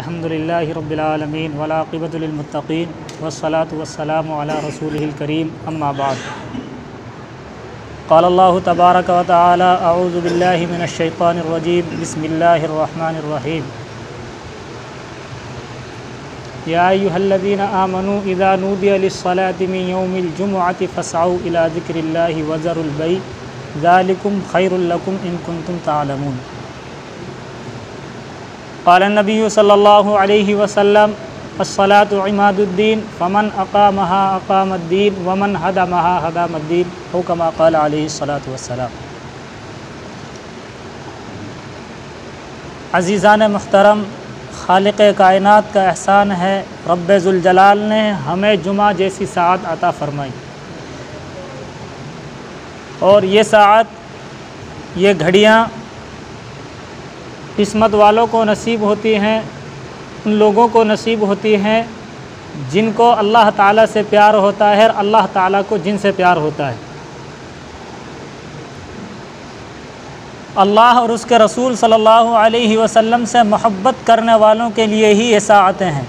अल्हम्दुलिल्लाहि रब्बिल आलमीन वला आक़िबतु लिल मुत्तक़ीन वस्सलातु वस्सलामु अला रसूलिहिल करीम अम्मा बाद। क़ालल्लाहु तबारक व तआला अऊज़ु बिल्लाहि मिनश शैतानिर रजीम बिस्मिल्लाहिर रहमानिर रहीम। या अय्युहल्लज़ीना आमनू इज़ा नूदिया लिस्सलाति मिन यौमिल जुमुअति फ़स्अऊ इला ज़िक्रिल्लाहि वज़रुल बैअ ज़ालिकुम खैरुल लकुम इन कुंतुम तअलमून। क़ाल नबी सल्लल्लाहु अलैहि वसल्लम अस्सलातु इमादुद्दीन फ़मन अक़ामहा अक़ामद्दीन वमन हदमहा हदमद्दीन औ कमा क़ाल अलैहि सलातु वस्सलाम। अज़ीज़ान मुहतरम, खालिक़ कायनात का एहसान है, रब्बे ज़ुल जलाल ने हमें जुमा जैसी साअत अता फ़रमाई और ये साअत, ये घड़ियाँ किस्मत वालों को नसीब होती हैं, उन लोगों को नसीब होती हैं जिनको अल्लाह ताला से प्यार होता है और अल्लाह ताला को जिनसे प्यार होता है। अल्लाह और उसके रसूल सल्लल्लाहु अलैहि वसल्लम से मोहब्बत करने वालों के लिए ही ये साअतें हैं।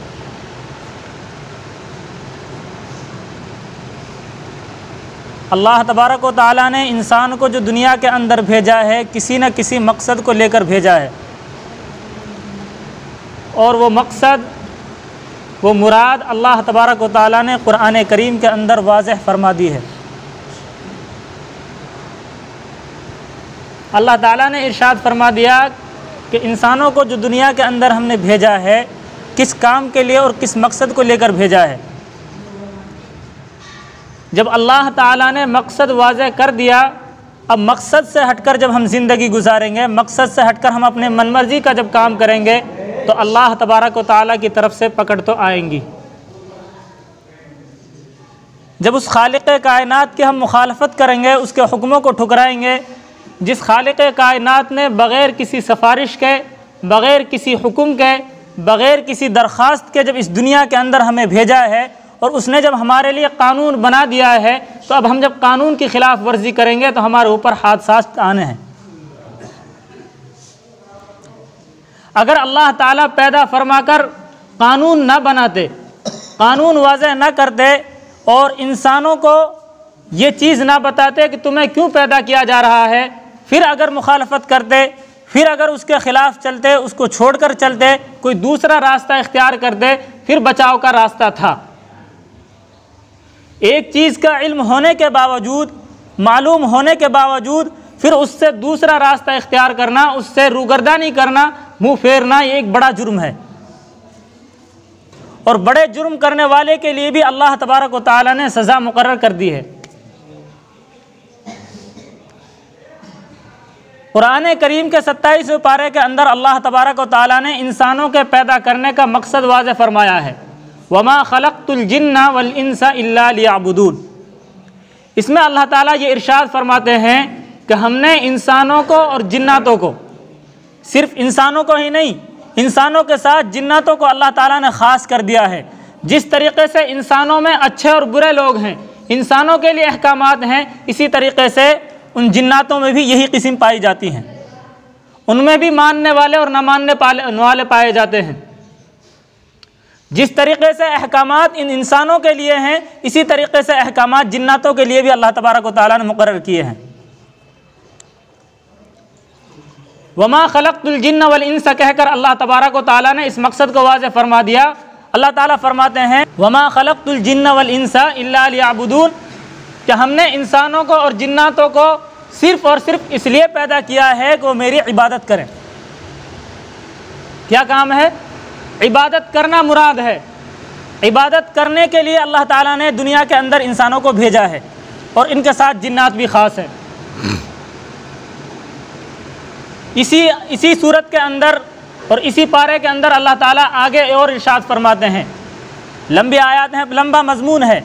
अल्लाह तबारक व तआला ने इंसान को जो दुनिया के अंदर भेजा है, किसी न किसी मकसद को लेकर भेजा है और वो मकसद, वो मुराद अल्लाह तबारक व तआला ने कुरान करीम के अंदर वाज़ेह फरमा दी है। अल्लाह ताला ने इरशाद फरमा दिया कि इंसानों को जो दुनिया के अंदर हमने भेजा है, किस काम के लिए और किस मकसद को लेकर भेजा है। जब अल्लाह ताला ने मकसद वाज़ेह कर दिया, अब मकसद से हटकर जब हम ज़िंदगी गुजारेंगे, मकसद से हटकर हम अपने मनमर्जी का जब काम करेंगे तो अल्लाह तबारक व तआला की तरफ से पकड़ तो आएंगी। जब उस खालिक़ कायनात की हम मुखालफत करेंगे, उसके हुक्मों को ठुकराएंगे, जिस खालिक़ कायनात ने बग़ैर किसी सिफारिश के, बग़ैर किसी हुक्म के, बग़ैर किसी दरख्वास्त के जब इस दुनिया के अंदर हमें भेजा है और उसने जब हमारे लिए कानून बना दिया है, तो अब हम जब कानून की खिलाफ वर्जी करेंगे तो हमारे ऊपर हादसात आने हैं। अगर अल्लाह ताला पैदा फरमाकर कानून ना बनाते, कानून वाज़ेह ना करते और इंसानों को ये चीज़ ना बताते कि तुम्हें क्यों पैदा किया जा रहा है, फिर अगर मुखालफत करते, फिर अगर उसके ख़िलाफ़ चलते, उसको छोड़कर चलते, कोई दूसरा रास्ता इख्तियार करते, फिर बचाव का रास्ता था। एक चीज़ का इल्म होने के बावजूद, मालूम होने के बावजूद फिर उससे दूसरा रास्ता इख्तियार करना, उससे रूगर्दानी करना, मुँह फेरना, ये एक बड़ा जुर्म है। और बड़े जुर्म करने वाले के लिए भी अल्लाह तबारक व तआला ने सज़ा मुकर्रर कर दी है। कुरान करीम के 27वें पारे के अंदर अल्लाह तबारक व तआला ने इंसानों के पैदा करने का मकसद वाज़ेह फरमाया है, वमा खलक़तुल जिन्ना वल इंसा इल्ला लियअबुदून। इसमें अल्लाह ताला ये इरशाद फरमाते हैं कि हमने इंसानों को और जिन्नातों को, सिर्फ इंसानों को ही नहीं, इंसानों के साथ जिन्नातों को अल्लाह ताला ने ख़ास कर दिया है। जिस तरीक़े से इंसानों में अच्छे और बुरे लोग हैं, इंसानों के लिए अहकामात हैं, इसी तरीक़े से उन जिन्नातों में भी यही किस्म पाई जाती हैं। उनमें भी मानने वाले और न मानने वाले पाए जाते हैं। जिस तरीक़े से अहकामात इन इंसानों के लिए हैं, इसी तरीक़े से अहकामात जिन्नातों के लिए भी अल्लाह तबारक व तआला ने मुकर्रर किए हैं। वमा खलक़तुल जिन्न वल इंसा कहकर अल्लाह तबारक व तआला ने इस मकसद को वाज़ेह फरमा दिया। अल्लाह ताला फरमाते हैं वमा खलक़तुल जिन्न वल इंसा इल्ला लियअबुदून, कि हमने इंसानों को और जिन्नातों को सिर्फ़ और सिर्फ इसलिए पैदा किया है कि वो मेरी इबादत करें। क्या काम है? इबादत करना मुराद है। इबादत करने के लिए अल्लाह ताला ने दुनिया के अंदर इंसानों को भेजा है और इनके साथ जिन्नात भी ख़ास हैं। इसी सूरत के अंदर और इसी पारे के अंदर अल्लाह ताला आगे और इरशाद फरमाते हैं। लंबी आयत हैं, लंबा मजमून है,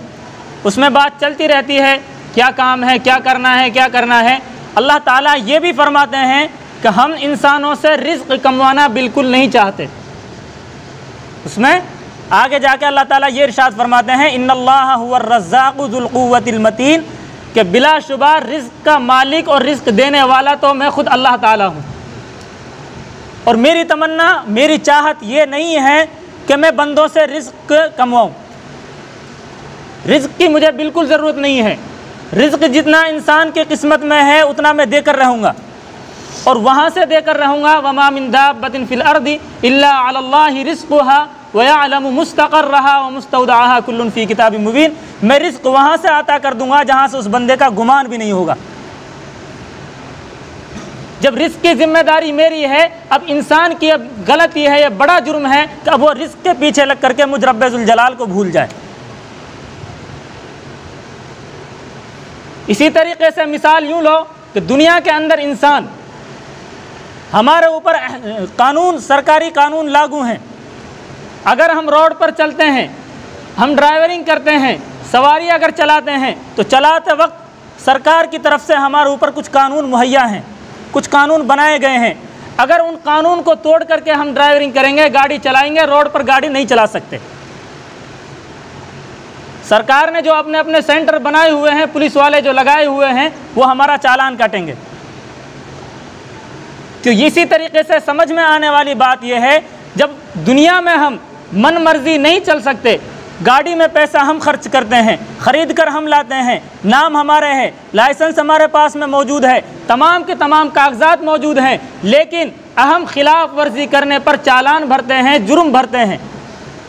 उसमें बात चलती रहती है, क्या काम है, क्या करना है, क्या करना है। अल्लाह ताला ये भी फरमाते हैं कि हम इंसानों से रिज़्क़ कमवाना बिल्कुल नहीं चाहते। उसमें आगे जाके अल्लाह ताला ये इरशाद फरमाते हैं इन्नल्लाह हुवर रज़्ज़ाक़ु ज़ुल क़ुव्वतिल मतीन, कि बिलाशुबा रिज़्क़ का मालिक और रिज़्क़ देने वाला तो मैं खुद अल्लाह ताला हूँ। और मेरी तमन्ना, मेरी चाहत ये नहीं है कि मैं बंदों से रिज़्क़ कमवाऊँ। रिज़्क़ की मुझे बिल्कुल ज़रूरत नहीं है। रिज़्क़ जितना इंसान की किस्मत में है उतना मैं देकर रहूँगा, और वहाँ से देकर रहूँगा। वमा मिन दाब्बतिन फिल अर्दि इल्ला अलल्लाहि रिज़्क़ुहा व यअलमु मुस्तक़र्रहा व मुस्तौदअहा कुल्लुन फ़ी किताबिन मुबीन। मैं रिज़्क़ वहाँ से अता कर दूँगा जहाँ से उस बंदे का गुमान भी नहीं होगा। जब रिज़्क़ की जिम्मेदारी मेरी है, अब इंसान की अब गलती है, यह बड़ा जुर्म है कि अब वो रिज़्क़ के पीछे लग करके मुझ रब्बे ज़ुल जलाल को भूल जाए। इसी तरीके से मिसाल यूँ लो कि दुनिया के अंदर इंसान, हमारे ऊपर कानून, सरकारी कानून लागू हैं। अगर हम रोड पर चलते हैं, हम ड्राइवरिंग करते हैं, सवारी अगर चलाते हैं, तो चलाते वक्त सरकार की तरफ से हमारे ऊपर कुछ कानून मुहैया हैं, कुछ कानून बनाए गए हैं। अगर उन कानून को तोड़ करके हम ड्राइवरिंग करेंगे, गाड़ी चलाएंगे, रोड पर गाड़ी नहीं चला सकते। सरकार ने जो अपने अपने सेंटर बनाए हुए हैं, पुलिस वाले जो लगाए हुए हैं, वो हमारा चालान काटेंगे। तो इसी तरीके से समझ में आने वाली बात यह है, जब दुनिया में हम मन मर्जी नहीं चल सकते, गाड़ी में पैसा हम खर्च करते हैं, ख़रीद कर हम लाते हैं, नाम हमारे हैं, लाइसेंस हमारे पास में मौजूद है, तमाम के तमाम कागजात मौजूद हैं, लेकिन अहम खिलाफ वर्जी करने पर चालान भरते हैं, जुर्म भरते हैं।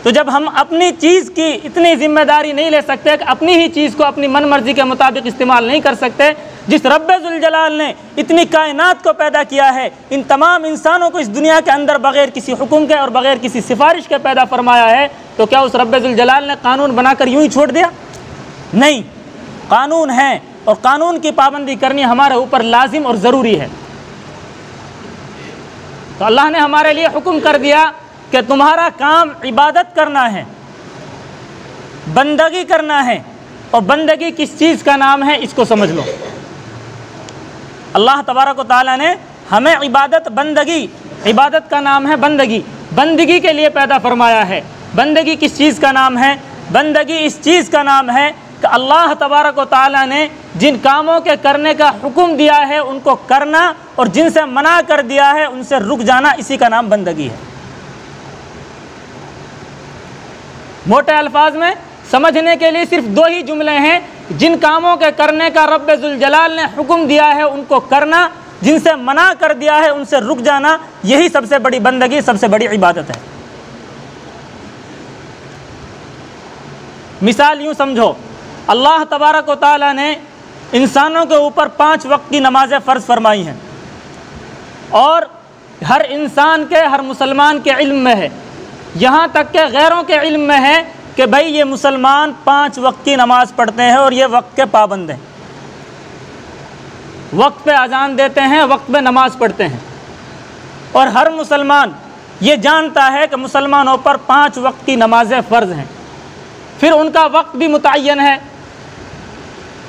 तो जब हम अपनी चीज़ की इतनी जिम्मेदारी नहीं ले सकते कि अपनी ही चीज़ को अपनी मन मर्जी के मुताबिक इस्तेमाल नहीं कर सकते, जिस रब्बे ज़ुल जलाल ने इतनी कायनात को पैदा किया है, इन तमाम इंसानों को इस दुनिया के अंदर बग़ैर किसी हुक्म के और बग़ैर किसी सिफारिश के पैदा फरमाया है, तो क्या उस रब्बे ज़ुल जलाल ने कानून बनाकर यूँ ही छोड़ दिया? नहीं, कानून है और कानून की पाबंदी करनी हमारे ऊपर लाजिम और ज़रूरी है। तो अल्लाह ने हमारे लिए हुक्म कर दिया कि तुम्हारा काम इबादत करना है, बंदगी करना है। और बंदगी किस चीज़ का नाम है, इसको समझ लो। अल्लाह तबारक व तआला ने हमें इबादत, बंदगी, इबादत का नाम है बंदगी, बंदगी के लिए पैदा फरमाया है। बंदगी किस चीज़ का नाम है? बंदगी इस चीज़ का नाम है कि अल्लाह तबारक व तआला ने जिन कामों के करने का हुक्म दिया है उनको करना, और जिनसे मना कर दिया है उनसे रुक जाना, इसी का नाम बंदगी है। मोटे अल्फाज में समझने के लिए सिर्फ दो ही जुमले हैं, जिन कामों के करने का रब्बे ज़ुल जलाल ने हुक्म दिया है उनको करना, जिनसे मना कर दिया है उनसे रुक जाना, यही सबसे बड़ी बंदगी, सबसे बड़ी इबादत है। मिसाल यूँ समझो, अल्लाह तबारक व तआला ने इंसानों के ऊपर 5 वक्त की नमाज़ें फ़र्ज़ फरमाई हैं, और हर इंसान के, हर मुसलमान के इल्म में है, यहाँ तक के गैरों के इल्म में है कि भाई ये मुसलमान 5 वक्त की नमाज़ पढ़ते हैं और ये वक्त के पाबंद हैं, वक्त पे अजान देते हैं, वक्त पे नमाज़ पढ़ते हैं। और हर मुसलमान ये जानता है कि मुसलमानों पर 5 वक्त की नमाज़ें फ़र्ज़ हैं। फिर उनका वक्त भी मुतय्यन है।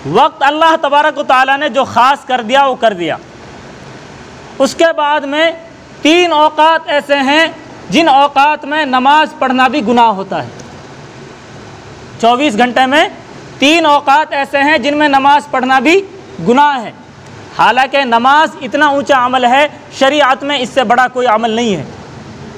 वक्त अल्लाह तबारक व तआला ने जो ख़ास कर दिया वो कर दिया। उसके बाद में 3 औक़ात ऐसे हैं जिन औक़ात में नमाज पढ़ना भी गुनाह होता है। 24 घंटे में 3 औक़ात ऐसे हैं जिनमें नमाज पढ़ना भी गुनाह है। हालांकि नमाज इतना ऊंचा अमल है, शरीअत में इससे बड़ा कोई अमल नहीं है,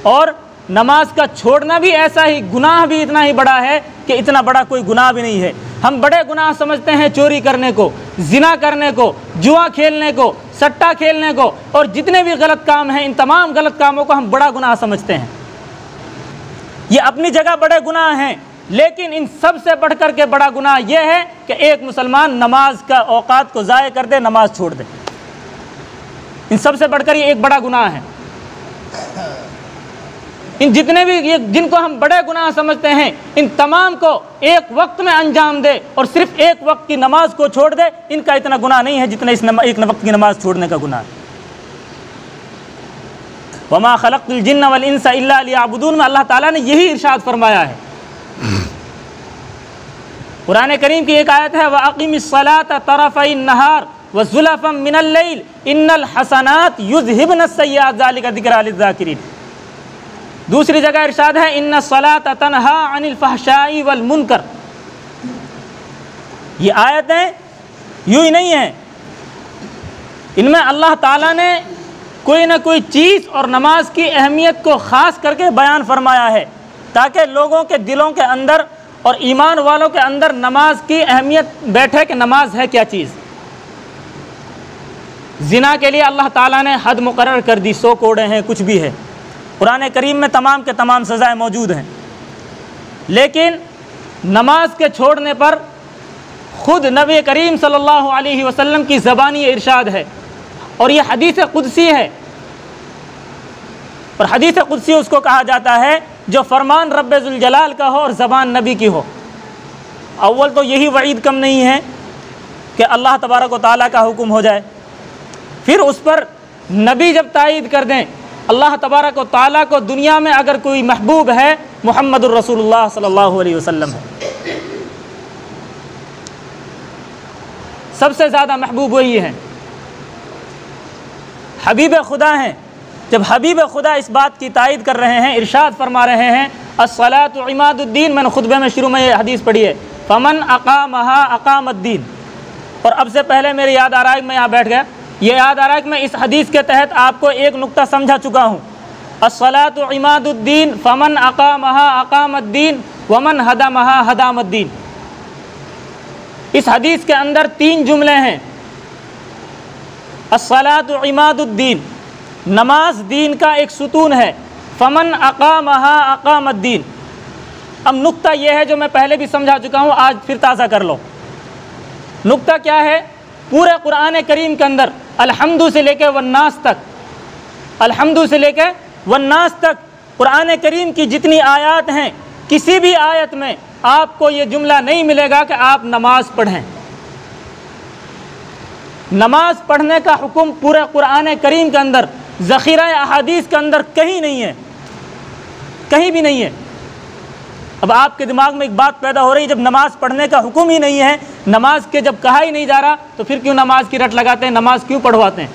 और नमाज का छोड़ना भी ऐसा ही गुनाह भी इतना ही बड़ा है कि इतना बड़ा कोई गुनाह भी नहीं है। हम बड़े गुनाह समझते हैं चोरी करने को, जिना करने को, जुआ खेलने को, सट्टा खेलने को, और जितने भी गलत काम हैं, इन तमाम गलत कामों को हम बड़ा गुनाह समझते हैं। ये अपनी जगह बड़े गुनाह हैं, लेकिन इन सब से बढ़ कर के बड़ा गुनाह यह है कि एक मुसलमान नमाज का औकात को ज़ाय कर दे, नमाज छोड़ दे। इन सब से बढ़कर ये एक बड़ा गुनाह है। इन जितने भी ये जिनको हम बड़े गुनाह समझते हैं, इन तमाम को एक वक्त में अंजाम दे और सिर्फ एक वक्त की नमाज को छोड़ दे, इनका इतना गुनाह नहीं है जितना एक वक्त की नमाज छोड़ने का गुनाह है। वमा खलक़्तुल जिन्ना वल इंसा इल्ला लियअबुदून में अल्लाह ताला ने यही इरशाद फरमाया है। कुरान करीम की एक आयत है, व अक़िमिस्सलाता तरफ़इन नहार व ज़ुलफ़म मिनल लैल इन्नल हसनात युज़हिबन सय्यात ज़ालिका ज़िक्रा लिज़्ज़ाकिरीन। दूसरी जगह इरशाद है, इन्नस्सलाता तन्हा अनिल फ़हशाई वल मुनकर। ये आयतें यूँ ही नहीं हैं, इनमें अल्लाह ताला ने कोई ना कोई चीज़ और नमाज की अहमियत को ख़ास करके बयान फरमाया है, ताकि लोगों के दिलों के अंदर और ईमान वालों के अंदर नमाज की अहमियत बैठे कि नमाज है क्या चीज़। ज़िना के लिए अल्लाह ताला ने हद मुकर्रर कर दी, 100 कोड़े हैं, कुछ भी है, कुरान करीम में तमाम के तमाम सज़ाएँ मौजूद हैं। लेकिन नमाज के छोड़ने पर ख़ुद नबी करीम सल्लल्लाहु अलैहि वसल्लम की ज़बानी इरशाद है, और ये हदीस कुदसी है। और हदीस कुदसी उसको कहा जाता है जो फरमान रब्बे ज़ुल जलाल का हो और ज़बान नबी की हो। अव्वल तो यही वईद कम नहीं है कि अल्लाह तबारक व तआला का हुक्म हो जाए, फिर उस पर नबी जब तायीद कर दें, अल्लाह तबारक व तआला को दुनिया में अगर कोई महबूब है मुहम्मदुर रसूलुल्लाह सल्लल्लाहु अलैहि वसल्लम है, सबसे ज़्यादा महबूब वही हैं, हबीब खुदा हैं। जब हबीब खुदा इस बात की तायीद कर रहे हैं, इरशाद फरमा रहे हैं अस्सलातु इमादुद्दीन, मैंने खुतबे में शुरू में ये हदीस पढ़ी है, फमन अकामहा अकामद्दीन। और अब से पहले मेरे याद आ रहा है कि मैं यहाँ बैठ गया, ये याद आ रहा है कि मैं इस हदीस के तहत आपको एक नुक्ता समझा चुका हूँ। अस्सलातु इमादुद्दीन फमन अकामहा अकामद्दीन वमन हदमहा हदामद्दीन। इस हदीस के अंदर 3 जुमले हैं। अस्सलातु इमादुद्दीन, नमाज दीन का एक सुतून है। फमन अकामहा अकामद्दीन। अब नुक्ता यह है जो मैं पहले भी समझा चुका हूँ, आज फिर ताज़ा कर लो। नुक्ता क्या है? पूरे कुरान करीम के अंदर अलहम्दु से लेकर वन्नास तक, अलहम्दु से लेकर वन्नास तक कुरान करीम की जितनी आयत हैं, किसी भी आयत में आपको ये जुमला नहीं मिलेगा कि आप नमाज पढ़ें। नमाज पढ़ने का हुक्म पूरे कुरान करीम के अंदर, ज़ख़ीरा अहादीस के अंदर कहीं नहीं है, कहीं भी नहीं है। अब आपके दिमाग में एक बात पैदा हो रही है, जब नमाज पढ़ने का हुक्म ही नहीं है, नमाज के जब कहा ही नहीं जा रहा, तो फिर क्यों नमाज की रट लगाते हैं, नमाज क्यों पढ़वाते हैं?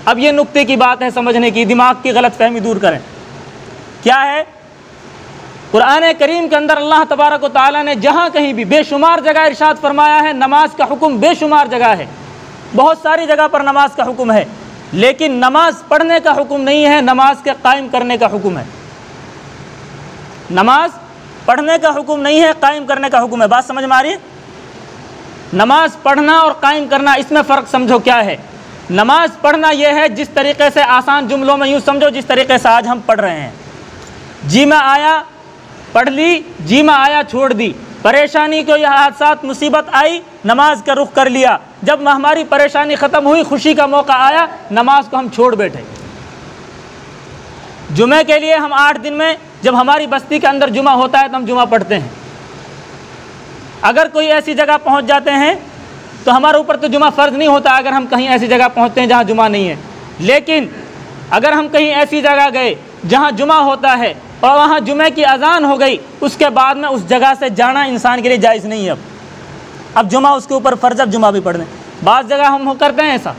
अब ये नुक्ते की बात है समझने की, दिमाग की गलत फहमी दूर करें। क्या है? कुरान करीम के अंदर अल्लाह तबारक व तआला ने जहाँ कहीं भी बेशुमार जगह इरशाद फरमाया है, नमाज का हुक्म बेशुमार जगह है, बहुत सारी जगह पर नमाज का हुक्म है, लेकिन नमाज पढ़ने का हुक्म नहीं है, नमाज के कायम करने का हुक्म है। नमाज पढ़ने का हुक्म नहीं है, कायम करने का हुक्म है। बात समझ में आ रही है? नमाज पढ़ना और कायम करना, इसमें फ़र्क समझो क्या है। नमाज पढ़ना यह है जिस तरीक़े से, आसान जुमलों में यूँ समझो, जिस तरीक़े से आज हम पढ़ रहे हैं, जी में आया पढ़ ली, जी में आया छोड़ दी, परेशानी को यह हादसात मुसीबत आई, नमाज का रुख कर लिया, जब हमारी परेशानी ख़त्म हुई, खुशी का मौका आया, नमाज को हम छोड़ बैठे। जुमे के लिए हम 8 दिन में, जब हमारी बस्ती के अंदर जुमा होता है तो हम जुमा पढ़ते हैं। अगर कोई ऐसी जगह पहुंच जाते हैं तो हमारे ऊपर तो जुमा फ़र्ज़ नहीं होता, अगर हम कहीं ऐसी जगह पहुंचते हैं जहां जुमा नहीं है। लेकिन अगर हम कहीं ऐसी जगह गए जहां जुमा होता है और वहाँ जुमे की अजान हो गई, उसके बाद में उस जगह से जाना इंसान के लिए जायज़ नहीं है। अब जुमा उसके ऊपर फ़र्ज़, अब जुमा भी पढ़ दें। बाज़ जगह हम करते हैं ऐसा,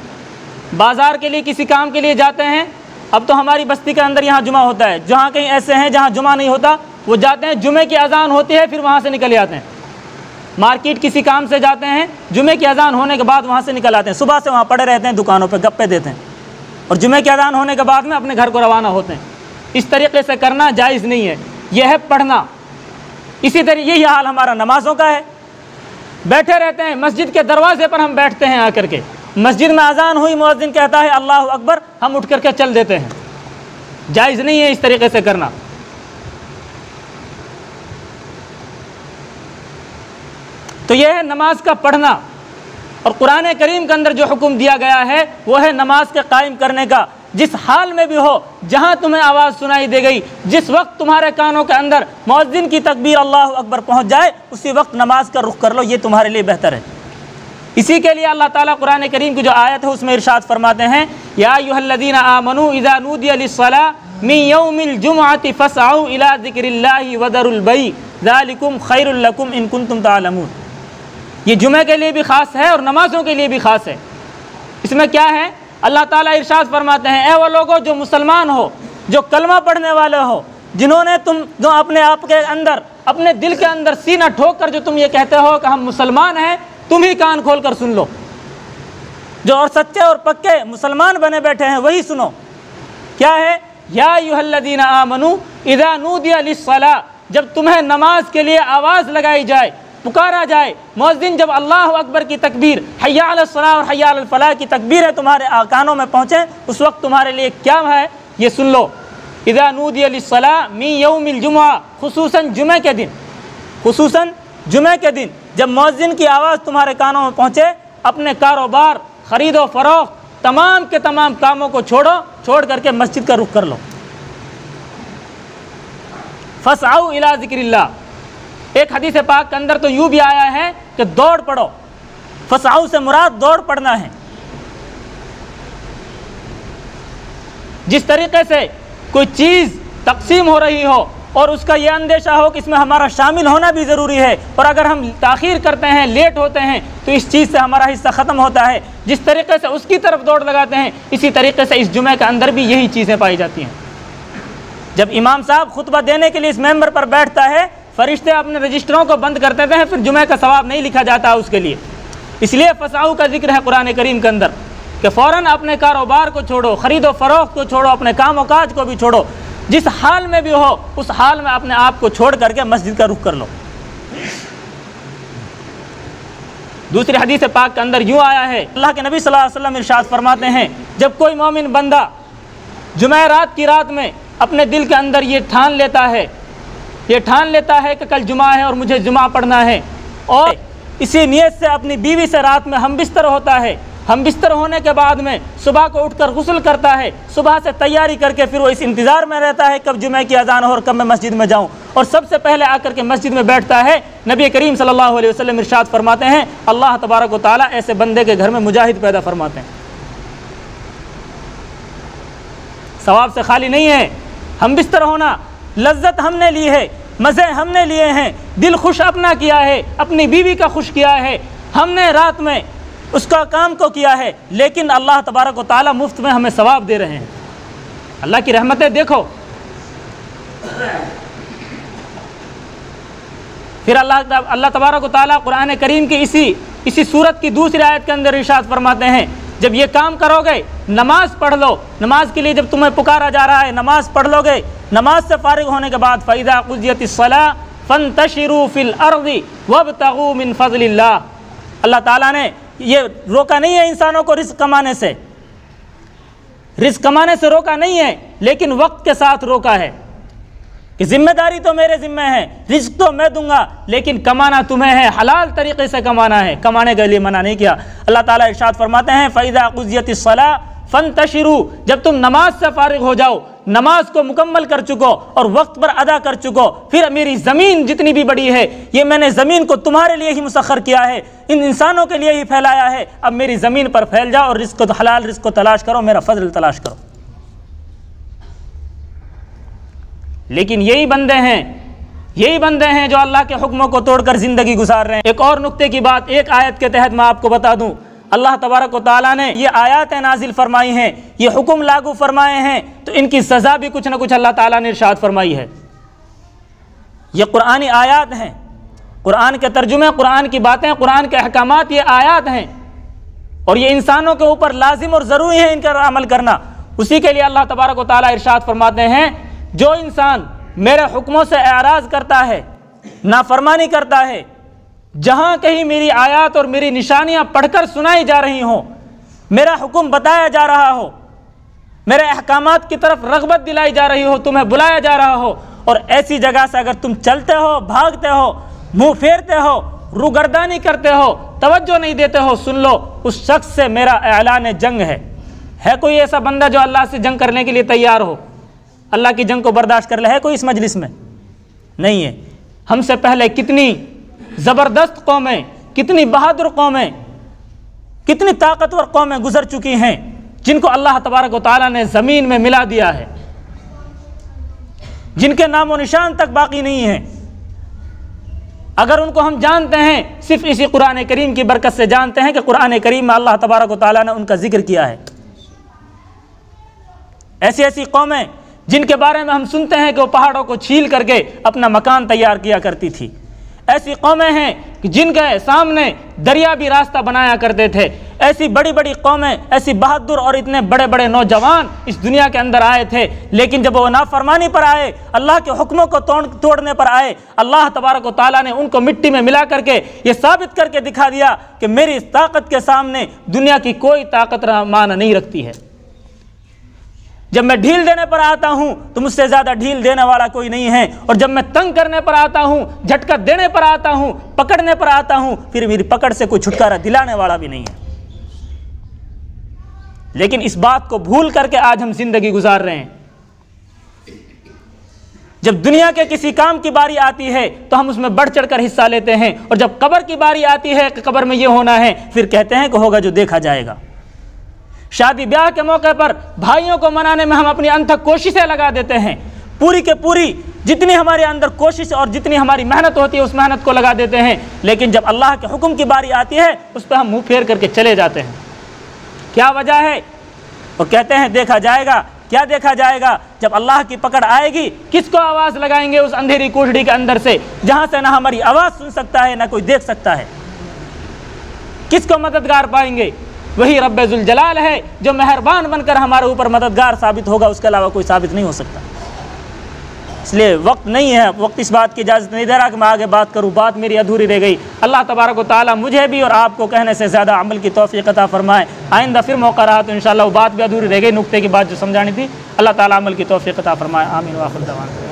बाज़ार के लिए किसी काम के लिए जाते हैं, अब तो हमारी बस्ती के अंदर यहाँ जुमा होता है, जहाँ कहीं ऐसे हैं जहाँ जुमा नहीं होता, वो जाते हैं, जुमे की अजान होती है, फिर वहाँ से निकल आते हैं। मार्केट किसी काम से जाते हैं, जुमे की अजान होने के बाद वहाँ से निकल आते हैं, सुबह से वहाँ पड़े रहते हैं, दुकानों पर गप्पे देते हैं, और जुमे की अजान होने के बाद में अपने घर को रवाना होते हैं। इस तरीके से करना जायज़ नहीं है, यह है पढ़ना। इसी तरह यही हाल हमारा नमाज़ों का है। बैठे रहते हैं, मस्जिद के दरवाजे पर हम बैठते हैं आकर के, मस्जिद में अजान हुई, मुअज्जिन कहता है अल्लाहु अकबर, हम उठ करके चल देते हैं। जायज़ नहीं है इस तरीके से करना। तो यह है नमाज का पढ़ना। और कुरान करीम के अंदर जो हुक्म दिया गया है वो है नमाज के कायम करने का। जिस हाल में भी हो, जहाँ तुम्हें आवाज़ सुनाई दे गई, जिस वक्त तुम्हारे कानों के अंदर मुअज्जिन की तकबीर अल्लाहु अकबर पहुँच जाए, उसी वक्त नमाज का रुख कर लो, ये तुम्हारे लिए बेहतर है। इसी के लिए अल्लाह ताला कुरान करीम की जो आयत है उसमें इरशाद फरमाते हैं, या अय्युहल्लज़ीना आमनू इज़ा नूदिया लिस्सलाह मिन यौमिल जुमअति फस्अऊ इला ज़िक्रिल्लाहि वदरुल बै ज़ालिकुम खैरुल लकुम इन कुंतुम तालमून। ये जुमे के लिए भी ख़ास है और नमाज़ों के लिए भी ख़ास है। इसमें क्या है? अल्लाह ताला इरशाद फरमाते हैं, ऐ वो लोगो जो मुसलमान हो, जो कलमा पढ़ने वाले हो, जिन्होंने जो अपने आप के अंदर, अपने दिल के अंदर सीना ठोक कर जो तुम ये कहते हो कि हम मुसलमान हैं, तुम ही कान खोल कर सुन लो। जो और सच्चे और पक्के मुसलमान बने बैठे हैं वही सुनो। क्या है? या अय्युहल्लज़ीना आमनू इज़ा नूदिया लिस्सलाह, जब तुम्हें नमाज के लिए आवाज़ लगाई जाए, पुकारा जाए, मुअज़्ज़िन जब अल्लाह अकबर की तकबीर, हय्या अलस्सलाह और हय्या अलल फलाह की तकबीर है तुम्हारे कानों में पहुँचे, उस वक्त तुम्हारे लिए क्या है ये सुन लो। इज़ा नूदिया लिस्सलाह मिन यौमिल जुमुआ, खुसूसन जुमे के दिन, खुसूसन जुमे के दिन जब मुअज़्ज़िन की आवाज़ तुम्हारे कानों में पहुँचे, अपने कारोबार, ख़रीदो फ़रोख्त, तमाम के तमाम कामों को छोड़ करके मस्जिद का रुख कर लो। फसआउ इला ज़िक्रिल्लाह, एक हदीस पाक के अंदर तो यूँ भी आया है कि दौड़ पड़ो। फसआउ से मुराद दौड़ पड़ना है। जिस तरीके से कोई चीज़ तकसीम हो रही हो और उसका ये अंदेशा हो कि इसमें हमारा शामिल होना भी ज़रूरी है, और अगर हम ताख़ीर करते हैं, लेट होते हैं, तो इस चीज़ से हमारा हिस्सा ख़त्म होता है, जिस तरीके से उसकी तरफ दौड़ लगाते हैं, इसी तरीके से इस जुमे के अंदर भी यही चीज़ें पाई जाती हैं। जब इमाम साहब खुतबा देने के लिए इस मेंबर पर बैठता है, फरिश्ते अपने रजिस्टरों को बंद कर देते हैं, फिर जुमे का सवाब नहीं लिखा जाता उसके लिए। इसलिए फसाऊ का जिक्र है कुरान करीम के अंदर कि फ़ौरन अपने कारोबार को छोड़ो, ख़रीदो फ़रोख्त को छोड़ो, अपने काम काज को भी छोड़ो, जिस हाल में भी हो उस हाल में अपने आप को छोड़ करके मस्जिद का रुख कर लो। दूसरी हदीस पाक के अंदर यूँ आया है, अल्लाह के नबी सल्लल्लाहु अलैहि वसल्लम इरशाद फरमाते हैं, जब कोई मोमिन बंदा जुमेरात की रात में अपने दिल के अंदर ये ठान लेता है कि कल जुमा है और मुझे जुमा पढ़ना है, और इसी नियत से अपनी बीवी से रात में हम बिस्तर होता है, हम बिस्तर होने के बाद में सुबह को उठकर गुस्ल करता है, सुबह से तैयारी करके फिर वो इस इंतज़ार में रहता है कब जुमे की अजान हो और कब मैं मस्जिद में जाऊं, और सबसे पहले आकर के मस्जिद में बैठता है। नबी करीम सल्लल्लाहु अलैहि वसल्लम इरशाद फरमाते हैं, अल्लाह तबारक व तआला ऐसे बंदे के घर में मुजाहिद पैदा फरमाते हैं। सवाब से खाली नहीं है। हम बिस्तर होना, लज्जत हमने ली है, मज़े हमने लिए हैं, दिल खुश अपना किया है, अपनी बीवी का खुश किया है, हमने रात में उसका काम को किया है, लेकिन अल्लाह तबारक व तआला मुफ्त में हमें सवाब दे रहे हैं। अल्लाह की रहमतें देखो। फिर अल्लाह तबारक व तआला कुरान करीम की इसी सूरत की दूसरी आयत के अंदर इरशाद फरमाते हैं, जब ये काम करोगे, नमाज पढ़ लो, नमाज के लिए जब तुम्हें पुकारा जा रहा है, नमाज पढ़ लोगे, नमाज से फारिग होने के बाद फ़इज़ा क़ुज़ियतिस सलाह फ़ंतशिरू फ़िल अर्ज़ि वब्तग़ू मिन फ़ज़लिल्लाह। अल्लाह ताला ने ये रोका नहीं है इंसानों को रिज़्क़ कमाने से, रिज़्क़ कमाने से रोका नहीं है, लेकिन वक्त के साथ रोका है कि जिम्मेदारी तो मेरे ज़िम्मे है, रिज़्क़ तो मैं दूंगा, लेकिन कमाना तुम्हें है, हलाल तरीक़े से कमाना है, कमाने के लिए मना नहीं किया। अल्लाह ताला इरशाद फरमाते हैं, फ़इज़ा क़ुज़ियतिस सलाह फ़ंतशिरू, जब तुम नमाज से फारिग हो जाओ, नमाज को मुकम्मल कर चुको और वक्त पर अदा कर चुको, फिर मेरी ज़मीन जितनी भी बड़ी है, ये मैंने ज़मीन को तुम्हारे लिए ही मुसख्खर किया है, इन इंसानों के लिए ही फैलाया है, अब मेरी ज़मीन पर फैल जाओ और रिज़्क़ को, हलाल रिज़्क़ को तलाश करो, मेरा फ़ज़ल तलाश करो। लेकिन यही बंदे हैं जो अल्लाह के हुक्मों को तोड़कर ज़िंदगी गुजार रहे हैं। एक और नुक्ते की बात एक आयत के तहत मैं आपको बता दूँ, अल्लाह तबारक व तआला ने ये आयत नाजिल फरमाई हैं, ये हुक्म लागू फरमाए हैं, तो इनकी सज़ा भी कुछ ना कुछ अल्लाह ताला ने इरशाद फरमाई है। ये कुरानी आयत हैं, कुरान के तर्जुमे, कुरान की बातें, कुरान के अहकामात, ये आयत हैं, और ये इंसानों के ऊपर लाजिम और ज़रूरी है इनका अमल करना। उसी के लिए अल्लाह तबारक व तआला इरशाद फरमाते हैं, जो इंसान मेरे हुक्मों से एराज़ करता है, नाफरमानी करता है, जहाँ कहीं मेरी आयत और मेरी निशानियाँ पढ़कर सुनाई जा रही हों, मेरा हुक्म बताया जा रहा हो, मेरे अहकामात की तरफ रग़बत दिलाई जा रही हो, तुम्हें बुलाया जा रहा हो, और ऐसी जगह से अगर तुम चलते हो, भागते हो, मुँह फेरते हो, रूगर्दानी करते हो, तवज्जो नहीं देते हो, सुन लो उस शख्स से मेरा ऐलान जंग है। कोई ऐसा बंदा जो अल्लाह से जंग करने के लिए तैयार हो, अल्लाह की जंग को बर्दाश्त कर ले? है कोई इस मजलिस में? नहीं है। हमसे पहले कितनी ज़बरदस्त कौमें, कितनी बहादुर कौमें, कितनी ताकतवर कौमें गुजर चुकी हैं, जिनको अल्लाह तबारक व तआला ने ज़मीन में मिला दिया है, जिनके नामो निशान तक बाकी नहीं है। अगर उनको हम जानते हैं, सिर्फ इसी कुरान करीम की बरकत से जानते हैं कि कुरान करीम में अल्लाह तबारक व तआला ने उनका जिक्र किया है। ऐसी ऐसी कौमें जिनके बारे में हम सुनते हैं कि वो पहाड़ों को छील करके अपना मकान तैयार किया करती थी। ऐसी कौमें हैं कि जिनके सामने दरिया भी रास्ता बनाया करते थे। ऐसी बड़ी बड़ी कौमें, ऐसी बहादुर और इतने बड़े बड़े नौजवान इस दुनिया के अंदर आए थे, लेकिन जब वो नाफरमानी पर आए, अल्लाह के हुक्मों को तोड़ने पर आए, अल्लाह तबारक व तआला ने उनको मिट्टी में मिला करके ये साबित करके दिखा दिया कि मेरी इस ताकत के सामने दुनिया की कोई ताकत मान नहीं रखती है। जब मैं ढील देने पर आता हूं तो मुझसे ज़्यादा ढील देने वाला कोई नहीं है, और जब मैं तंग करने पर आता हूं, झटका देने पर आता हूं, पकड़ने पर आता हूं, फिर मेरी पकड़ से कोई छुटकारा दिलाने वाला भी नहीं है। लेकिन इस बात को भूल करके आज हम जिंदगी गुजार रहे हैं। जब दुनिया के किसी काम की बारी आती है तो हम उसमें बढ़ चढ़कर हिस्सा लेते हैं, और जब कब्र की बारी आती है कि कब्र में यह होना है, फिर कहते हैं कि होगा जो देखा जाएगा। शादी ब्याह के मौके पर भाइयों को मनाने में हम अपनी अनथक कोशिशें लगा देते हैं, पूरी के पूरी जितनी हमारे अंदर कोशिश और जितनी हमारी मेहनत होती है उस मेहनत को लगा देते हैं, लेकिन जब अल्लाह के हुक्म की बारी आती है उस पर हम मुंह फेर करके चले जाते हैं। क्या वजह है? वो कहते हैं देखा जाएगा। क्या देखा जाएगा? जब अल्लाह की पकड़ आएगी, किसको आवाज़ लगाएंगे उस अंधेरी कोठड़ी के अंदर से, जहाँ से ना हमारी आवाज़ सुन सकता है ना कोई देख सकता है? किसको मददगार पाएंगे? वही रब्बे जुल जलाल है जो मेहरबान बनकर हमारे ऊपर मददगार साबित होगा, उसके अलावा कोई साबित नहीं हो सकता। इसलिए वक्त नहीं है, वक्त इस बात की इजाज़त नहीं दे रहा कि मैं आगे बात करूँ, बात मेरी अधूरी रह गई। अल्लाह तबारक व तआला मुझे भी और आपको कहने से ज़्यादा अमल की तौफीक अता फरमाए। आइंदा फिर मौका रहा तो इंशाअल्लाह वो बात भी अधूरी रह गई, नुक्ते की बात जो समझानी थी, अल्लाह ताला अमल की तौफीक अता फरमाए। आमीन व आखिर दवाना।